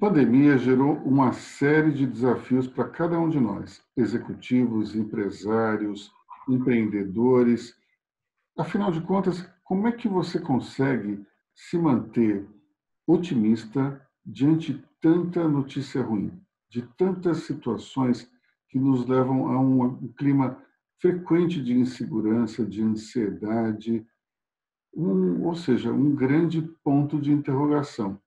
pandemia gerou uma série de desafios para cada um de nós, executivos, empresários, empreendedores. Afinal de contas, como é que você consegue se manter otimista diante de tanta notícia ruim, de tantas situações que nos levam a um clima frequente de insegurança, de ansiedade, ou seja, um grande ponto de interrogação.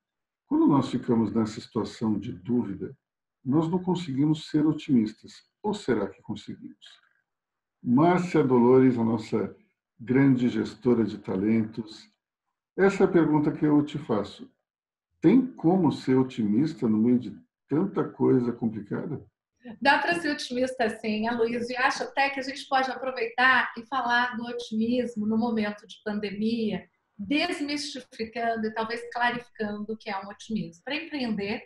Quando nós ficamos nessa situação de dúvida, nós não conseguimos ser otimistas. Ou será que conseguimos? Márcia Dolores, a nossa grande gestora de talentos, essa é a pergunta que eu te faço. Tem como ser otimista no meio de tanta coisa complicada? Dá para ser otimista sim, Aloysio, e acho até que a gente pode aproveitar e falar do otimismo no momento de pandemia, desmistificando e talvez clarificando o que é um otimismo. Para empreender,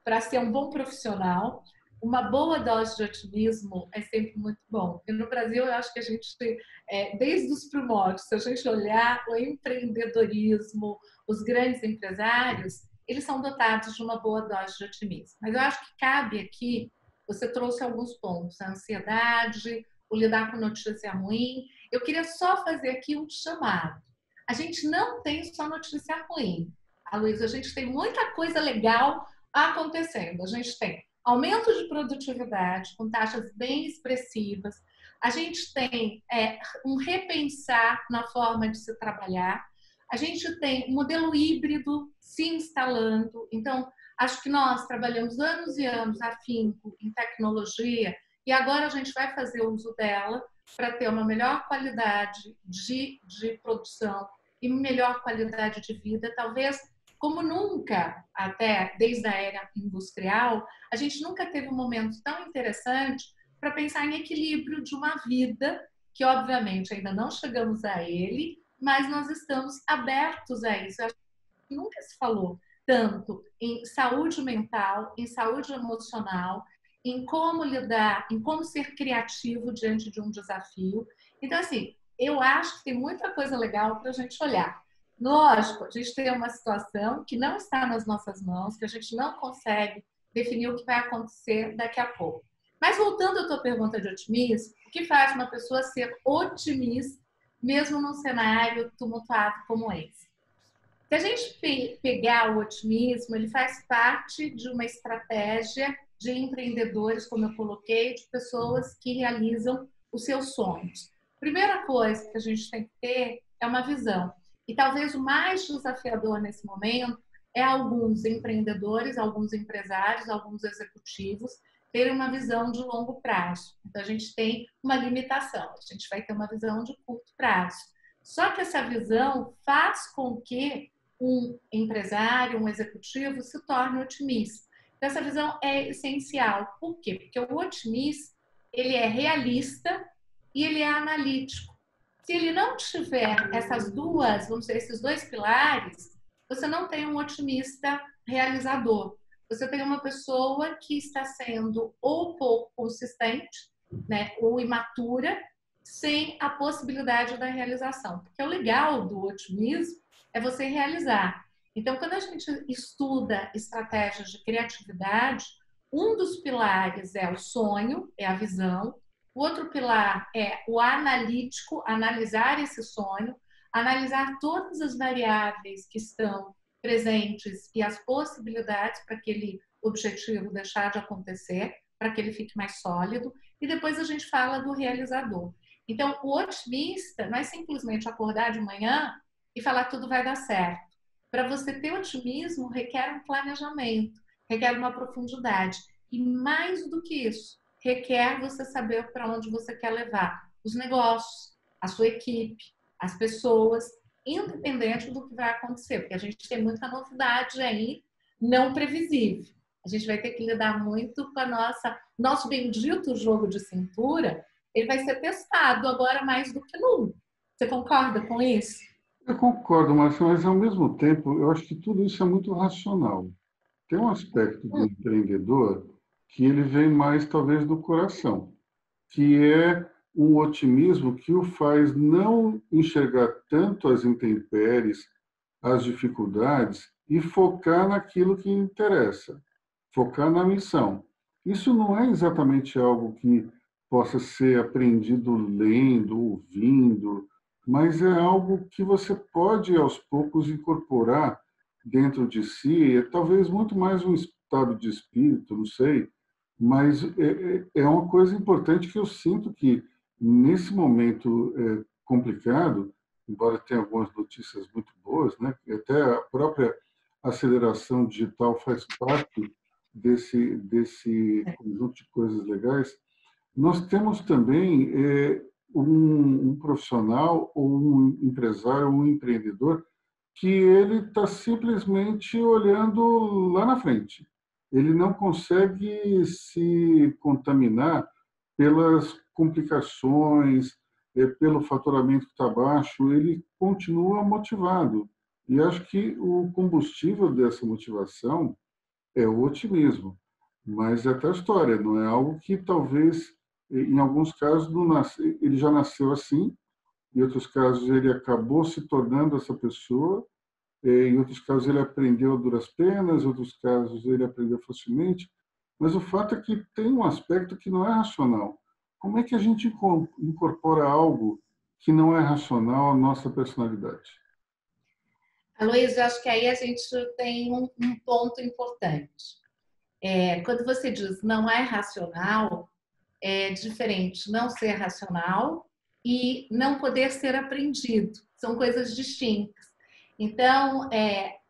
para ser um bom profissional, uma boa dose de otimismo é sempre muito bom. E no Brasil, eu acho que a gente, desde os primórdios, se a gente olhar o empreendedorismo, os grandes empresários, eles são dotados de uma boa dose de otimismo. Mas eu acho que cabe aqui, você trouxe alguns pontos, a ansiedade, o lidar com notícia ruim. Eu queria só fazer aqui um chamado. A gente não tem só notícia ruim, Aloysio, a gente tem muita coisa legal acontecendo. A gente tem aumento de produtividade com taxas bem expressivas, a gente tem um repensar na forma de se trabalhar, a gente tem um modelo híbrido se instalando. Então, acho que nós trabalhamos anos e anos afinco em tecnologia e agora a gente vai fazer uso dela para ter uma melhor qualidade de produção e melhor qualidade de vida, talvez como nunca, até desde a era industrial, a gente nunca teve um momento tão interessante para pensar em equilíbrio de uma vida, que obviamente ainda não chegamos a ele, mas nós estamos abertos a isso. Eu acho que nunca se falou tanto em saúde mental, em saúde emocional, em como lidar, em como ser criativo diante de um desafio. Então, assim, eu acho que tem muita coisa legal para a gente olhar. Lógico, a gente tem uma situação que não está nas nossas mãos, que a gente não consegue definir o que vai acontecer daqui a pouco. Mas voltando à tua pergunta de otimismo, o que faz uma pessoa ser otimista, mesmo num cenário tumultuado como esse? Se a gente pegar o otimismo, ele faz parte de uma estratégia de empreendedores, como eu coloquei, de pessoas que realizam os seus sonhos. Primeira coisa que a gente tem que ter é uma visão. E talvez o mais desafiador nesse momento é alguns empreendedores, alguns empresários, alguns executivos terem uma visão de longo prazo. Então, a gente tem uma limitação, a gente vai ter uma visão de curto prazo. Só que essa visão faz com que um empresário, um executivo se torne otimista. Então, essa visão é essencial. Por quê? Porque o otimista, ele é realista e ele é analítico. Se ele não tiver essas duas, vamos dizer, esses dois pilares, você não tem um otimista realizador. Você tem uma pessoa que está sendo ou pouco consistente, né, ou imatura, sem a possibilidade da realização. Porque o legal do otimismo é você realizar. Então, quando a gente estuda estratégias de criatividade, um dos pilares é o sonho, é a visão. O outro pilar é o analítico, analisar esse sonho, analisar todas as variáveis que estão presentes e as possibilidades para aquele objetivo deixar de acontecer, para que ele fique mais sólido. E depois a gente fala do realizador. Então, o otimista não é simplesmente acordar de manhã e falar tudo vai dar certo. Para você ter otimismo, requer um planejamento, requer uma profundidade. E mais do que isso, requer você saber para onde você quer levar os negócios, a sua equipe, as pessoas, independente do que vai acontecer, porque a gente tem muita novidade aí não previsível. A gente vai ter que lidar muito com nosso bendito jogo de cintura, ele vai ser testado agora mais do que nunca. Você concorda com isso? Eu concordo, Márcia, mas ao mesmo tempo eu acho que tudo isso é muito racional. Tem um aspecto do empreendedor que ele vem mais talvez do coração, que é um otimismo que o faz não enxergar tanto as intempéries, as dificuldades, e focar naquilo que interessa, focar na missão. Isso não é exatamente algo que possa ser aprendido lendo, ouvindo, mas é algo que você pode, aos poucos, incorporar dentro de si, talvez muito mais um estado de espírito, não sei, mas é uma coisa importante que eu sinto que, nesse momento complicado, embora tenha algumas notícias muito boas, né, que até a própria aceleração digital faz parte desse conjunto de coisas legais, nós temos também um profissional ou um empresário ou um empreendedor que ele está simplesmente olhando lá na frente. Ele não consegue se contaminar pelas complicações, pelo faturamento que está baixo, ele continua motivado. E acho que o combustível dessa motivação é o otimismo. Mas é até a história, não é algo que talvez, em alguns casos, não nasce, ele já nasceu assim, em outros casos ele acabou se tornando essa pessoa, em outros casos ele aprendeu a duras penas, em outros casos ele aprendeu facilmente, mas o fato é que tem um aspecto que não é racional. Como é que a gente incorpora algo que não é racional à nossa personalidade? Luiz, eu acho que aí a gente tem um ponto importante. Quando você diz não é racional, é diferente não ser racional e não poder ser aprendido. São coisas distintas. Então,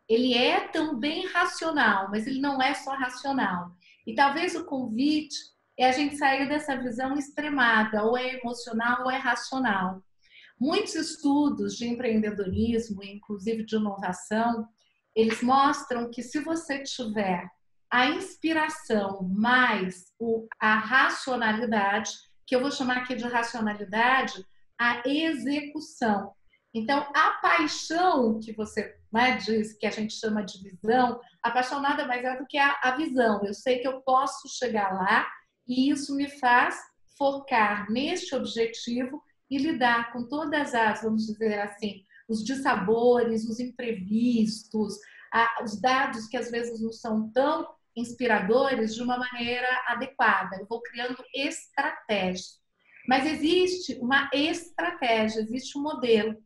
ele é também racional, mas ele não é só racional. E talvez o convite é a gente sair dessa visão extremada, ou é emocional ou é racional. Muitos estudos de empreendedorismo, inclusive de inovação, eles mostram que se você tiver a inspiração mais a racionalidade, que eu vou chamar aqui de racionalidade, a execução. Então, a paixão que você diz, que a gente chama de visão, a paixão nada mais é do que a visão. Eu sei que eu posso chegar lá e isso me faz focar neste objetivo e lidar com todas as, vamos dizer assim, os dissabores, os imprevistos, os dados que às vezes não são tão inspiradores de uma maneira adequada. Eu vou criando estratégias. Mas existe uma estratégia, existe um modelo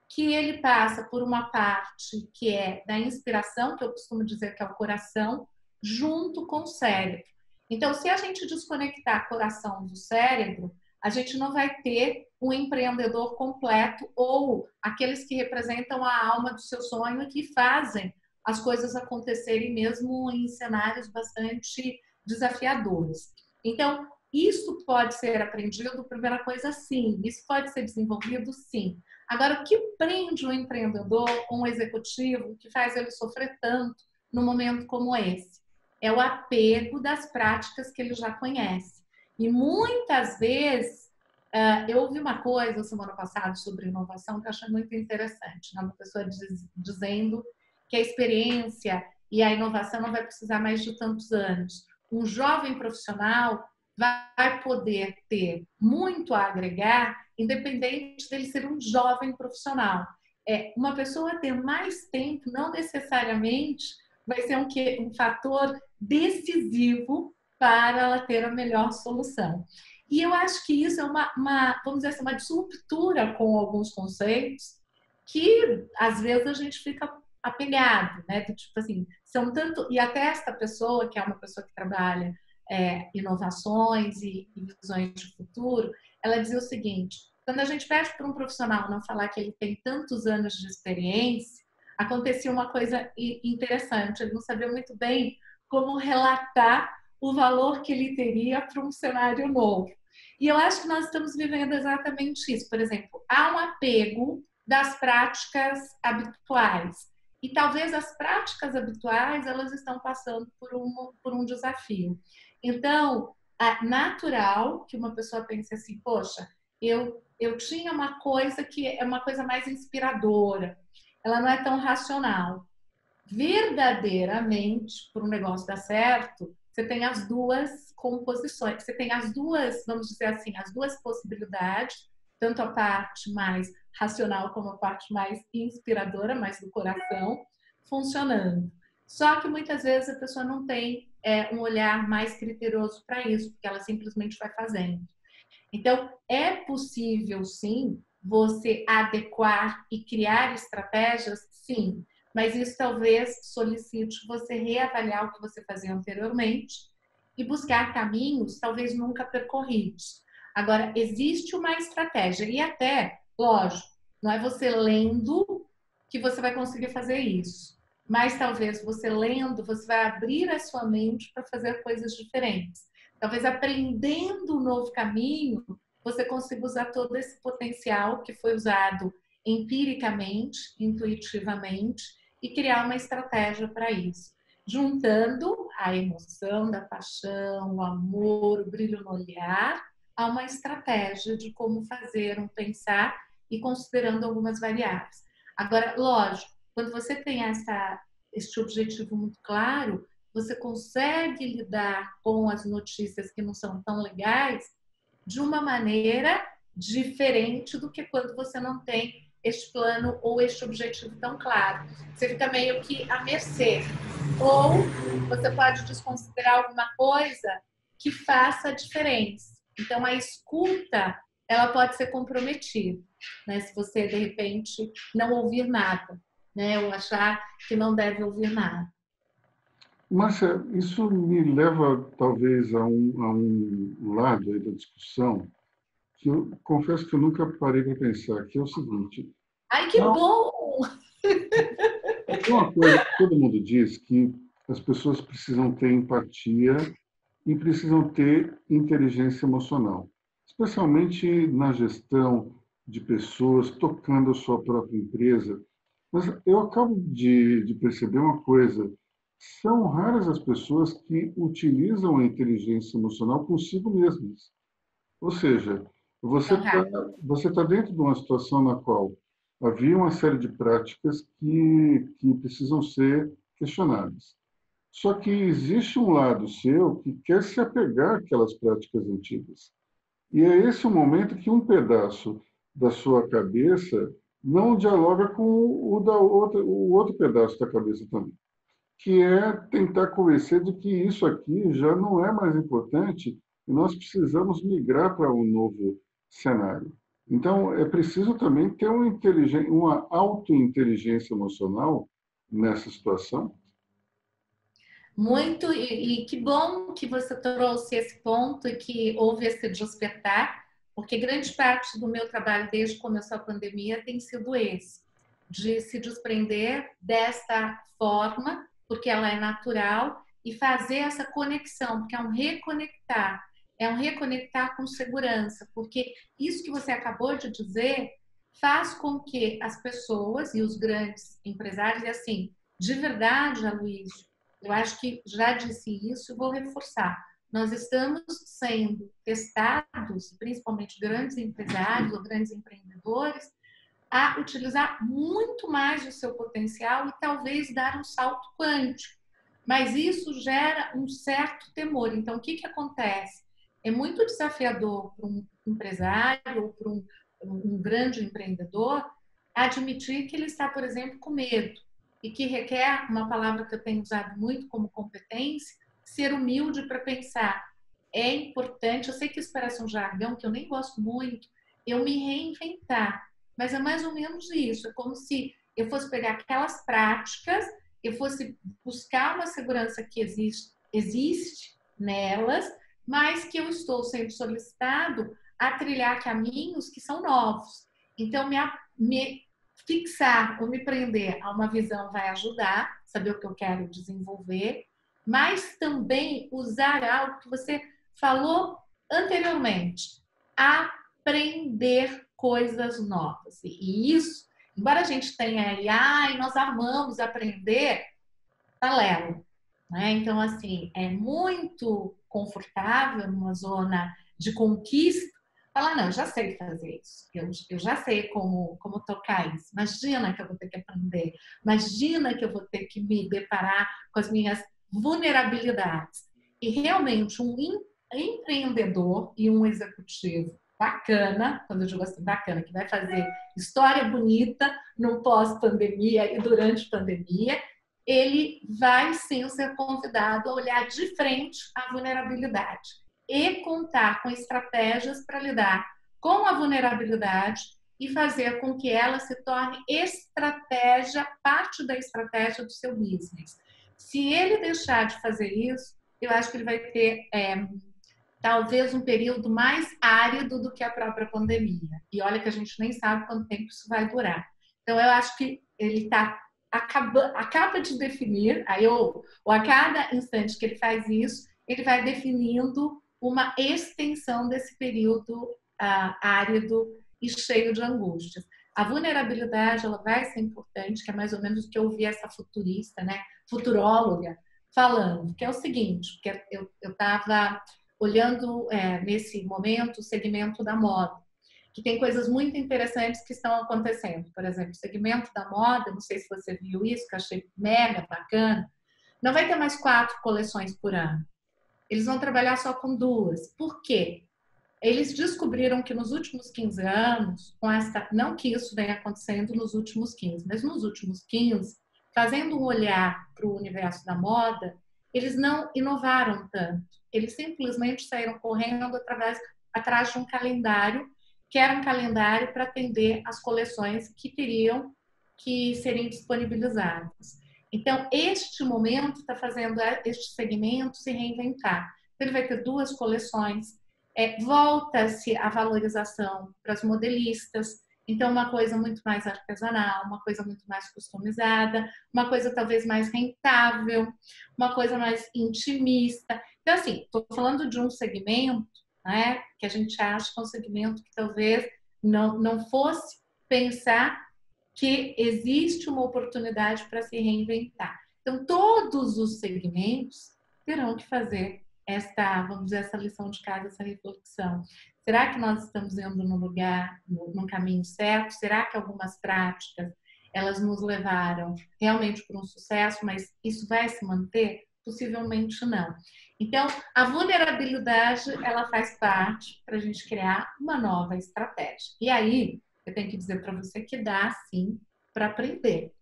que ele passa por uma parte que é da inspiração, que eu costumo dizer que é o coração, junto com o cérebro. Então, se a gente desconectar coração do cérebro, a gente não vai ter um empreendedor completo ou aqueles que representam a alma do seu sonho e que fazem as coisas acontecerem mesmo em cenários bastante desafiadores. Então, isso pode ser aprendido, primeira coisa, sim. Isso pode ser desenvolvido, sim. Agora, o que prende um empreendedor, um executivo, que faz ele sofrer tanto num momento como esse? É o apego das práticas que ele já conhece. E muitas vezes, eu ouvi uma coisa semana passada sobre inovação que eu achei muito interessante. Né? Uma pessoa dizendo que a experiência e a inovação não vai precisar mais de tantos anos. Um jovem profissional vai poder ter muito a agregar, independente dele ser um jovem profissional. Uma pessoa ter mais tempo não necessariamente vai ser um fator decisivo para ela ter a melhor solução. E eu acho que isso é vamos dizer assim, uma disruptura com alguns conceitos que às vezes a gente fica apegado, né? Tipo assim, são tanto e até esta pessoa que é uma pessoa que trabalha inovações e visões de futuro, ela dizia o seguinte: quando a gente pede para um profissional não falar que ele tem tantos anos de experiência, acontecia uma coisa interessante. Ele não sabia muito bem como relatar o valor que ele teria para um cenário novo. E eu acho que nós estamos vivendo exatamente isso. Por exemplo, há um apego das práticas habituais. E talvez as práticas habituais elas estão passando por um desafio. Então, é natural que uma pessoa pense assim, poxa, eu tinha uma coisa que é uma coisa mais inspiradora, ela não é tão racional. Verdadeiramente, para um negócio dar certo, você tem as duas composições, você tem as duas, vamos dizer assim, as duas possibilidades, tanto a parte mais racional como a parte mais inspiradora, mais do coração, funcionando. Só que muitas vezes a pessoa não tem um olhar mais criterioso para isso, porque ela simplesmente vai fazendo. Então, é possível, sim, você adequar e criar estratégias? Sim, mas isso talvez solicite você reavaliar o que você fazia anteriormente e buscar caminhos talvez nunca percorridos. Agora, existe uma estratégia e até, lógico, não é você lendo que você vai conseguir fazer isso, mas talvez você lendo, você vai abrir a sua mente para fazer coisas diferentes. Talvez aprendendo um novo caminho, você consiga usar todo esse potencial que foi usado empiricamente, intuitivamente, e criar uma estratégia para isso. Juntando a emoção da paixão, o amor, o brilho no olhar, a uma estratégia de como fazer um pensar e considerando algumas variáveis. Agora, lógico, quando você tem este objetivo muito claro, você consegue lidar com as notícias que não são tão legais de uma maneira diferente do que quando você não tem este plano ou este objetivo tão claro. Você fica meio que à mercê. Ou você pode desconsiderar alguma coisa que faça a diferença. Então, a escuta, ela pode ser comprometida, né? Se você, de repente, não ouvir nada, né? Ou achar que não deve ouvir nada. Márcia, isso me leva talvez a um lado aí da discussão que eu confesso que eu nunca parei para pensar, que é o seguinte: Ai, que não, bom! tem uma coisa que todo mundo diz, que as pessoas precisam ter empatia e precisam ter inteligência emocional, especialmente na gestão de pessoas, tocando a sua própria empresa. Mas eu acabo de perceber uma coisa: são raras as pessoas que utilizam a inteligência emocional consigo mesmas. Ou seja, você Então, está você tá dentro de uma situação na qual havia uma série de práticas que precisam ser questionadas. Só que existe um lado seu que quer se apegar àquelas práticas antigas. E é esse o momento que um pedaço da sua cabeça não dialoga com o outro pedaço da cabeça também, que é tentar convencer de que isso aqui já não é mais importante e nós precisamos migrar para um novo cenário. Então, é preciso também ter uma auto-inteligência emocional nessa situação. muito, e que bom que você trouxe esse ponto e que houve esse despertar, porque grande parte do meu trabalho desde que começou a pandemia tem sido esse, de se desprender desta forma, porque ela é natural, e fazer essa conexão, porque é um reconectar com segurança, porque isso que você acabou de dizer faz com que as pessoas e os grandes empresários, e assim, de verdade, Aloysio, eu acho que já disse isso e vou reforçar. Nós estamos sendo testados, principalmente grandes empresários ou grandes empreendedores, a utilizar muito mais o seu potencial e talvez dar um salto quântico. Mas isso gera um certo temor. Então, o que, que acontece? É muito desafiador para um empresário ou para um grande empreendedor admitir que ele está, por exemplo, com medo e que requer uma palavra que eu tenho usado muito como competência, ser humilde para pensar. É importante, eu sei que isso parece um jargão que eu nem gosto muito, eu me reinventar, mas é mais ou menos isso. É como se eu fosse pegar aquelas práticas, eu fosse buscar uma segurança que existe nelas, mas que eu estou sendo solicitado a trilhar caminhos que são novos. Então, me fixar ou me prender a uma visão vai ajudar, saber o que eu quero desenvolver, mas também usar algo que você falou anteriormente, aprender coisas novas. E isso, embora a gente tenha aí, ai, nós amamos aprender, paralelo, né? Então, assim, é muito confortável numa zona de conquista falar, não, eu já sei fazer isso, eu já sei como tocar isso. Imagina que eu vou ter que aprender, imagina que eu vou ter que me deparar com as minhas vulnerabilidades. E realmente um empreendedor e um executivo bacana, quando eu digo assim, bacana, que vai fazer história bonita no pós-pandemia e durante a pandemia, ele vai sim ser convidado a olhar de frente à vulnerabilidade e contar com estratégias para lidar com a vulnerabilidade e fazer com que ela se torne estratégia, parte da estratégia do seu business. Se ele deixar de fazer isso, eu acho que ele vai ter talvez um período mais árido do que a própria pandemia. E olha que a gente nem sabe quanto tempo isso vai durar. Então, eu acho que ele acaba de definir, ou a cada instante que ele faz isso, ele vai definindo uma extensão desse período árido e cheio de angústias. A vulnerabilidade, ela vai ser importante, que é mais ou menos o que eu ouvi essa futurista, né, futuróloga, falando, que é o seguinte, porque eu estava olhando nesse momento o segmento da moda, que tem coisas muito interessantes que estão acontecendo. Por exemplo, o segmento da moda, não sei se você viu isso, que eu achei mega bacana, não vai ter mais 4 coleções por ano. Eles vão trabalhar só com 2. Por quê? Eles descobriram que nos últimos 15 anos, não que isso venha acontecendo nos últimos 15, mas nos últimos 15, fazendo um olhar para o universo da moda, eles não inovaram tanto. Eles simplesmente saíram correndo atrás de um calendário, que era um calendário para atender as coleções que teriam que serem disponibilizadas. Então, este momento está fazendo este segmento se reinventar. Então, ele vai ter 2 coleções, volta-se a valorização para as modelistas, então uma coisa muito mais artesanal, uma coisa muito mais customizada, uma coisa talvez mais rentável, uma coisa mais intimista. Então, assim, estou falando de um segmento, né, que a gente acha que é um segmento que talvez não fosse pensar que existe uma oportunidade para se reinventar. Então, todos os segmentos terão que fazer vamos dizer, essa lição de casa, essa reflexão. Será que nós estamos indo no caminho certo? Será que algumas práticas, elas nos levaram realmente para um sucesso, mas isso vai se manter? Possivelmente não. Então, a vulnerabilidade, ela faz parte para a gente criar uma nova estratégia. E aí, eu tenho que dizer para você que dá, sim, para aprender.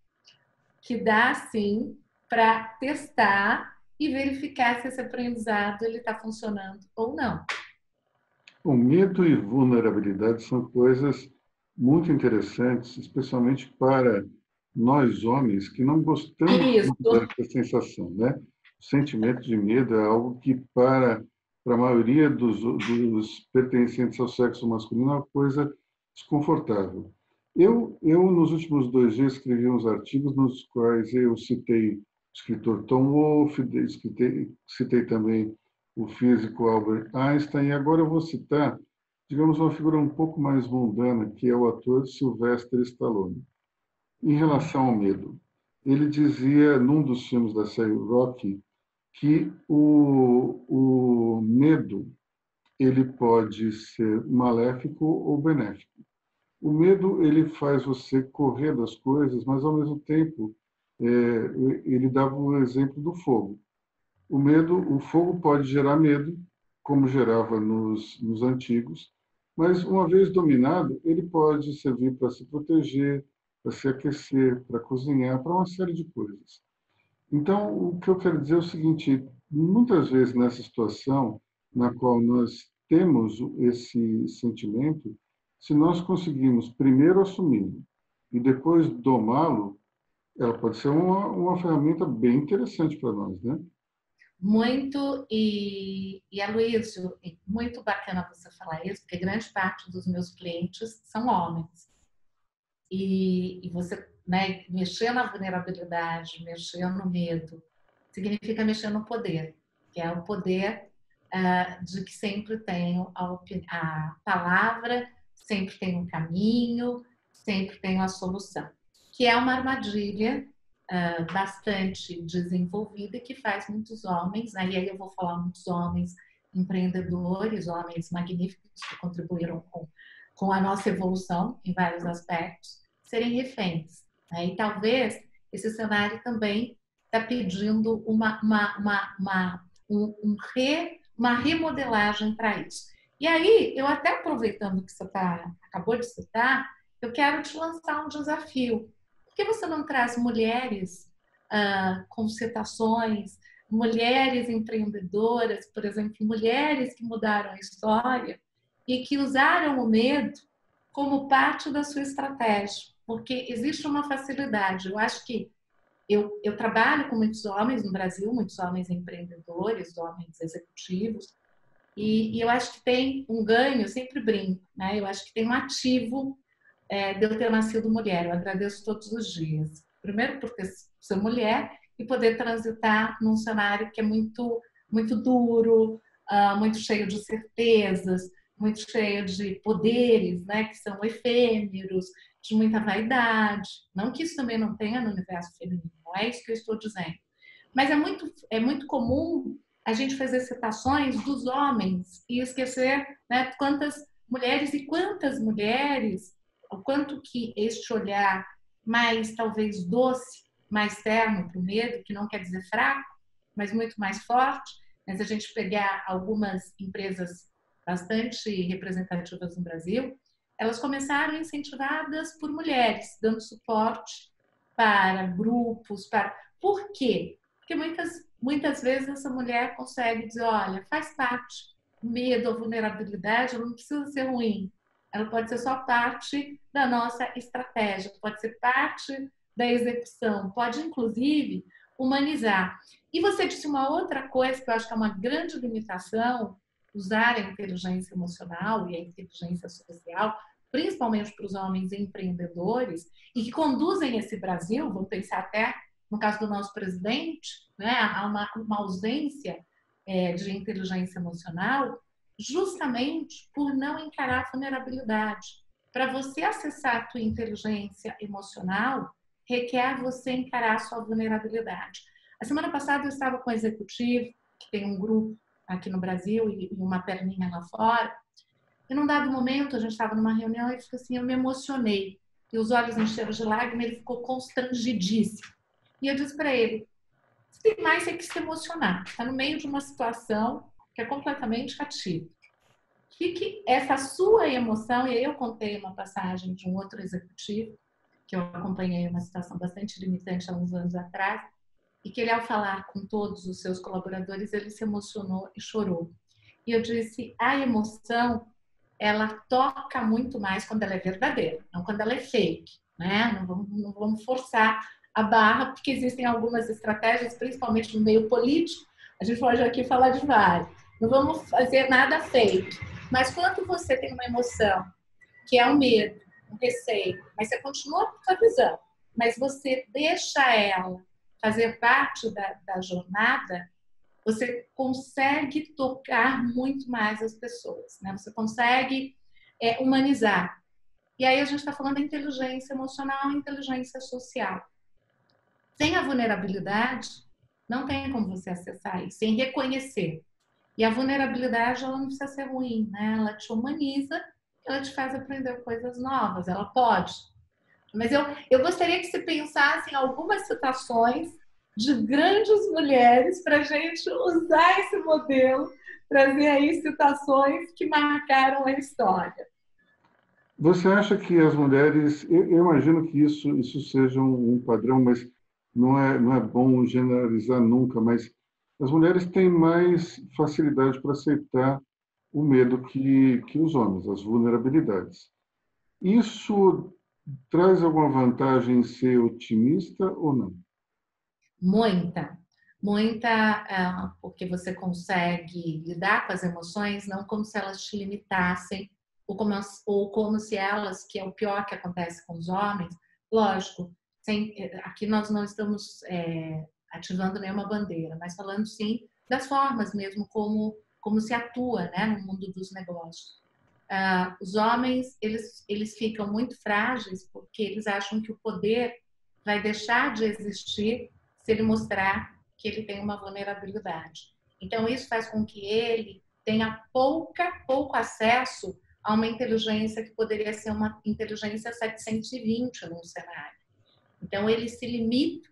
Que dá, sim, para testar e verificar se esse aprendizado está funcionando ou não. O medo e vulnerabilidade são coisas muito interessantes, especialmente para nós homens que não gostamos dessa sensação, né? O sentimento de medo é algo que para a maioria dos pertencentes ao sexo masculino é uma coisa desconfortável. Eu nos últimos 2 dias escrevi uns artigos nos quais eu citei o escritor Tom Wolfe, citei também o físico Albert Einstein, e agora eu vou citar, digamos, uma figura um pouco mais mundana, que é o ator Sylvester Stallone. Em relação ao medo, ele dizia, num dos filmes da série Rocky, que o medo ele pode ser maléfico ou benéfico. O medo ele faz você correr das coisas, mas ao mesmo tempo ele dava o exemplo do fogo. O fogo pode gerar medo, como gerava nos antigos, mas uma vez dominado, ele pode servir para se proteger, para se aquecer, para cozinhar, para uma série de coisas. Então, o que eu quero dizer é o seguinte: muitas vezes nessa situação na qual nós temos esse sentimento, se nós conseguimos primeiro assumi-lo e depois domá-lo, ela pode ser uma ferramenta bem interessante para nós, né? Muito, e Aloysio, muito bacana você falar isso, porque grande parte dos meus clientes são homens. E você, né, mexer na vulnerabilidade, mexer no medo, significa mexer no poder, que é o poder de que sempre tem a palavra, sempre tem um caminho, sempre tem uma solução, que é uma armadilha bastante desenvolvida que faz muitos homens, né? E aí eu vou falar muitos homens empreendedores, homens magníficos que contribuíram com a nossa evolução em vários aspectos, serem reféns, né? E talvez esse cenário também está pedindo uma remodelagem para isso. E aí, eu até aproveitando que você acabou de citar, eu quero te lançar um desafio. Por que você não traz mulheres com citações, mulheres empreendedoras, por exemplo, mulheres que mudaram a história e que usaram o medo como parte da sua estratégia, porque existe uma facilidade. Eu acho que eu trabalho com muitos homens no Brasil, muitos homens empreendedores, homens executivos, e eu acho que tem um ganho, eu sempre brinco, né? Eu acho que tem um ativo de eu ter nascido mulher. Eu agradeço todos os dias. Primeiro por ser mulher e poder transitar num cenário que é muito, muito duro, muito cheio de certezas, muito cheio de poderes, né, que são efêmeros, de muita vaidade. Não que isso também não tenha no universo feminino, não é isso que eu estou dizendo. Mas é muito comum a gente fazer citações dos homens e esquecer, né, quantas mulheres, o quanto que este olhar mais talvez doce, mais terno para o medo, que não quer dizer fraco, mas muito mais forte. Mas a gente pegar algumas empresas bastante representativas no Brasil, elas começaram incentivadas por mulheres, dando suporte para grupos, para... Por quê? Porque muitas vezes essa mulher consegue dizer, olha, faz parte, o medo, a vulnerabilidade, ela não precisa ser ruim, ela pode ser só parte da nossa estratégia, pode ser parte da execução, pode inclusive humanizar. E você disse uma outra coisa que eu acho que é uma grande limitação, usar a inteligência emocional e a inteligência social, principalmente para os homens empreendedores, e que conduzem esse Brasil, vamos pensar até no caso do nosso presidente, né, há uma ausência de inteligência emocional, justamente por não encarar a vulnerabilidade. Para você acessar a tua inteligência emocional, requer você encarar a sua vulnerabilidade. A semana passada eu estava com um executivo, que tem um grupo aqui no Brasil e uma perninha lá fora, e num dado momento a gente estava numa reunião e ele ficou assim, eu me emocionei, e os olhos encheram de lágrimas, ele ficou constrangidíssimo. E eu disse para ele, você tem mais é que se emocionar, está no meio de uma situação que é completamente cativa. Que essa sua emoção, e aí eu contei uma passagem de um outro executivo, que eu acompanhei uma situação bastante limitante há uns anos atrás, e que ele, ao falar com todos os seus colaboradores, ele se emocionou e chorou. E eu disse, a emoção, ela toca muito mais quando ela é verdadeira, não quando ela é fake, né? Não vamos forçar a barra, porque existem algumas estratégias, principalmente no meio político, a gente pode aqui falar de várias. Não vamos fazer nada fake. Mas quando você tem uma emoção, que é o medo, o receio, mas você continua com a sua visão, mas você deixa ela fazer parte da jornada, você consegue tocar muito mais as pessoas, né? Você consegue humanizar. E aí a gente está falando da inteligência emocional e inteligência social. Sem a vulnerabilidade, não tem como você acessar isso, sem reconhecer. E a vulnerabilidade, ela não precisa ser ruim, né? Ela te humaniza, ela te faz aprender coisas novas, ela pode. Mas eu gostaria que você pensasse em algumas citações de grandes mulheres para a gente usar esse modelo, trazer aí citações que marcaram a história. Você acha que as mulheres, eu imagino que isso seja um padrão, mas não é bom generalizar nunca, mas as mulheres têm mais facilidade para aceitar o medo que os homens, as vulnerabilidades. Isso traz alguma vantagem em ser otimista ou não? Muita, muita, porque você consegue lidar com as emoções não como se elas te limitassem, ou como se elas, que é o pior que acontece com os homens, lógico, aqui nós não estamos ativando nenhuma bandeira, mas falando sim das formas mesmo como se atua, né, no mundo dos negócios. Os homens, eles ficam muito frágeis porque eles acham que o poder vai deixar de existir se ele mostrar que ele tem uma vulnerabilidade. Então, isso faz com que ele tenha pouco acesso a uma inteligência que poderia ser uma inteligência 720 num cenário. Então, ele se limita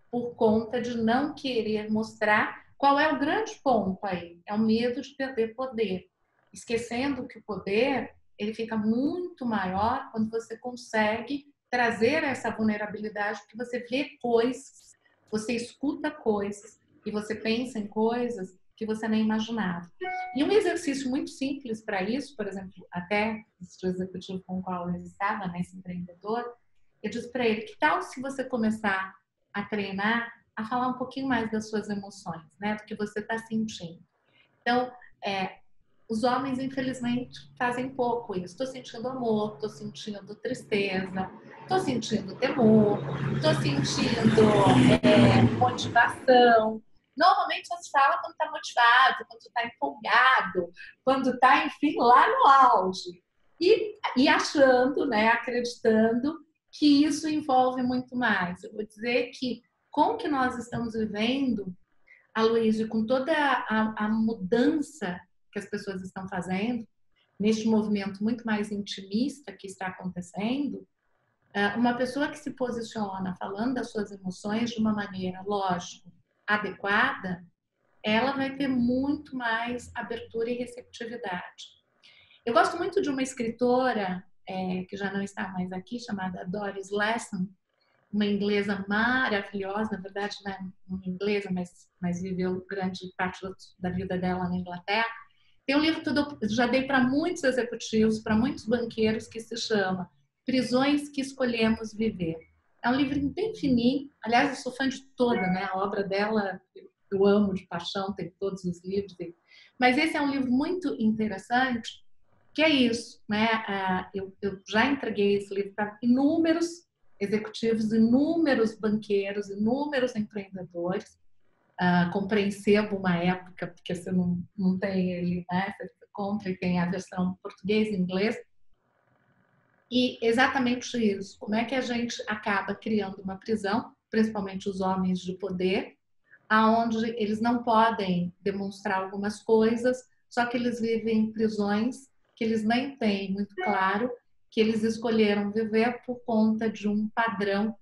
por conta de não querer mostrar qual é o grande ponto aí. É o medo de perder poder. Esquecendo que o poder, ele fica muito maior quando você consegue trazer essa vulnerabilidade, porque você vê coisas você escuta coisas e você pensa em coisas que você nem imaginava. E um exercício muito simples para isso, por exemplo, até esse executivo com o qual eu estava, né, esse empreendedor, eu disse para ele, que tal se você começar a treinar, a falar um pouquinho mais das suas emoções, né, do que você está sentindo. Então, os homens, infelizmente, fazem pouco isso. Estou sentindo amor, estou sentindo tristeza, estou sentindo temor, estou sentindo motivação. Normalmente só se fala quando está motivado, quando está empolgado, quando está, enfim, lá no auge. E achando, né, acreditando que isso envolve muito mais. Eu vou dizer que com o que nós estamos vivendo, Aloysio, com toda a mudança que as pessoas estão fazendo, neste movimento muito mais intimista que está acontecendo, uma pessoa que se posiciona falando das suas emoções de uma maneira, lógico, adequada, ela vai ter muito mais abertura e receptividade. Eu gosto muito de uma escritora que já não está mais aqui, chamada Doris Lessing, uma inglesa maravilhosa, na verdade não é uma inglesa, mas viveu grande parte da vida dela na Inglaterra. Tem um livro que eu já dei para muitos executivos, para muitos banqueiros, que se chama Prisões que Escolhemos Viver. É um livro bem fininho, aliás, eu sou fã de toda, né? A obra dela eu amo de paixão, tem todos os livros. Mas esse é um livro muito interessante, que é isso, né? Eu já entreguei esse livro para inúmeros executivos, inúmeros banqueiros, inúmeros empreendedores. Comprei em sebo uma época, porque você não tem ele, né? Você compra e tem a versão português e inglês. E exatamente isso, como é que a gente acaba criando uma prisão, principalmente os homens de poder, aonde eles não podem demonstrar algumas coisas, só que eles vivem em prisões que eles nem têm muito claro que eles escolheram viver por conta de um padrão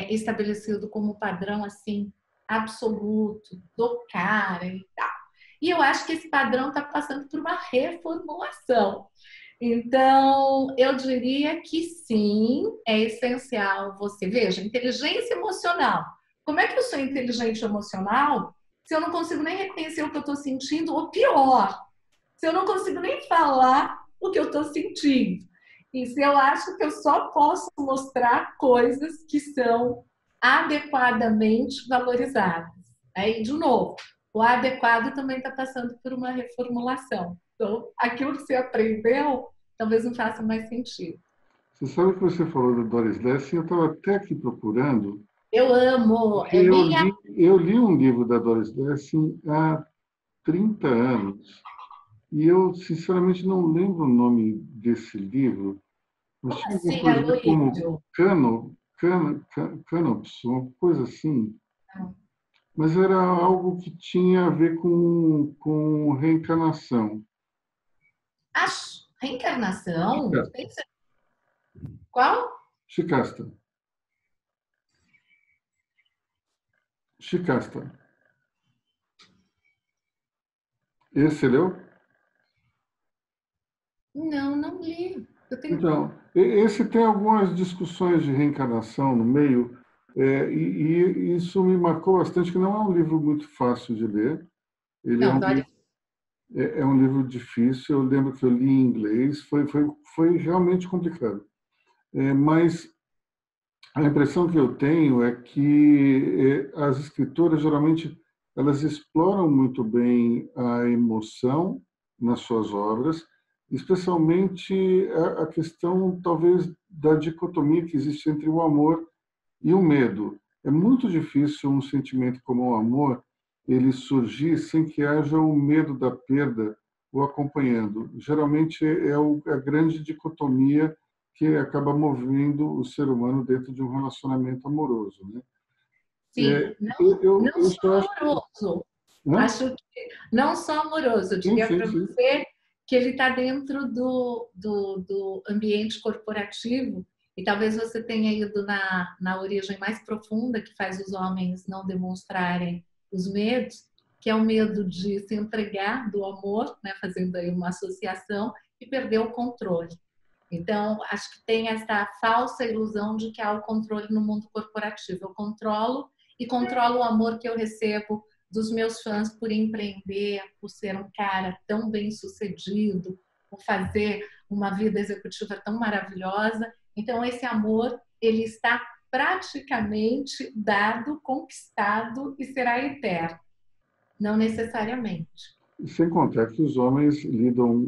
estabelecido como padrão assim absoluto do cara e tal. E eu acho que esse padrão está passando por uma reformulação. Então, eu diria que sim, é essencial você. Veja, inteligência emocional. Como é que eu sou inteligente emocional se eu não consigo nem reconhecer o que eu estou sentindo, ou pior, se eu não consigo nem falar o que eu estou sentindo? E se eu acho que eu só posso mostrar coisas que são adequadamente valorizadas. Aí, de novo, o adequado também está passando por uma reformulação. Então, aquilo que você aprendeu talvez não faça mais sentido. Você sabe que você falou do Doris Lessing, eu estava até aqui procurando. Eu amo, é Eu minha... eu li um livro da Doris Lessing há 30 anos e eu, sinceramente, não lembro o nome desse livro. Mas Como tinha alguma assim, coisa como Aloysio? Canops, uma coisa assim. Mas era algo que tinha a ver com reencarnação. A reencarnação? Shikasta. Qual? Shikasta. Shikasta. Esse leu? Não, não li. Eu tenho... Então, esse tem algumas discussões de reencarnação no meio, e isso me marcou bastante, que não é um livro muito fácil de ler. Ele Não, Doris... é um livro difícil. Eu lembro que eu li em inglês, foi realmente complicado. Mas a impressão que eu tenho é que as escritoras, geralmente, elas exploram muito bem a emoção nas suas obras, especialmente a questão, talvez, da dicotomia que existe entre o amor e o medo. É muito difícil um sentimento como o amor ele surgir sem que haja o medo da perda o acompanhando. Geralmente é a grande dicotomia que acaba movendo o ser humano dentro de um relacionamento amoroso, né? Sim, não, não Eu só só acho que... amoroso. Hã? Acho que não só amoroso. Eu Sim, diria sim, para sim. você que ele está dentro do ambiente corporativo e talvez você tenha ido na origem mais profunda que faz os homens não demonstrarem os medos, que é o medo de se entregar do amor, né, fazendo aí uma associação, e perder o controle. Então, acho que tem essa falsa ilusão de que há o controle no mundo corporativo. Eu controlo e controlo o amor que eu recebo dos meus fãs por empreender, por ser um cara tão bem-sucedido, por fazer uma vida executiva tão maravilhosa. Então, esse amor, ele está praticamente dado, conquistado e será eterno. Não necessariamente. Sem contar que os homens lidam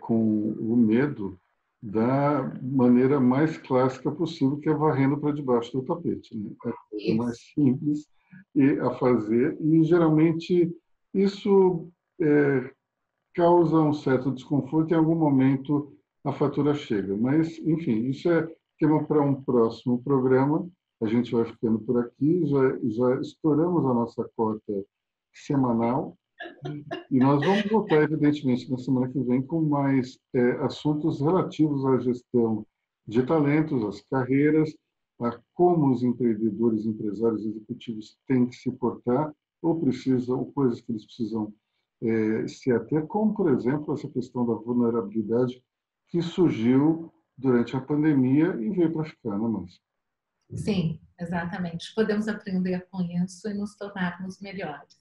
com o medo da maneira mais clássica possível, que é varrendo para debaixo do tapete. Né? É a coisa mais simples a fazer, e geralmente isso causa um certo desconforto, e em algum momento a fatura chega. Mas, enfim, isso é tema para um próximo programa. A gente vai ficando por aqui, já estouramos a nossa cota semanal, e nós vamos voltar, evidentemente, na semana que vem com mais assuntos relativos à gestão de talentos, às carreiras, a como os empreendedores, empresários executivos têm que se portar, ou precisam, ou coisas que eles precisam se ater, como, por exemplo, essa questão da vulnerabilidade que surgiu durante a pandemia e veio para ficar, né, Márcia? Sim, exatamente. Podemos aprender com isso e nos tornarmos melhores.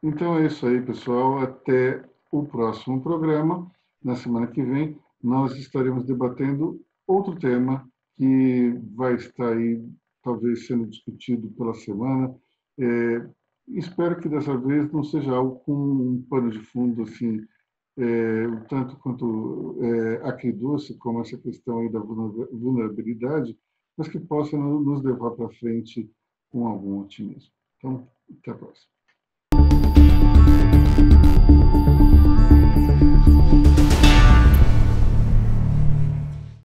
Então é isso aí, pessoal. Até o próximo programa. Na semana que vem, nós estaremos debatendo outro tema que vai estar aí, talvez, sendo discutido pela semana. Espero que dessa vez não seja algo com um pano de fundo assim, tanto quanto acridoce, como essa questão aí da vulnerabilidade, mas que possa nos levar para frente com algum otimismo. Então, até a próxima.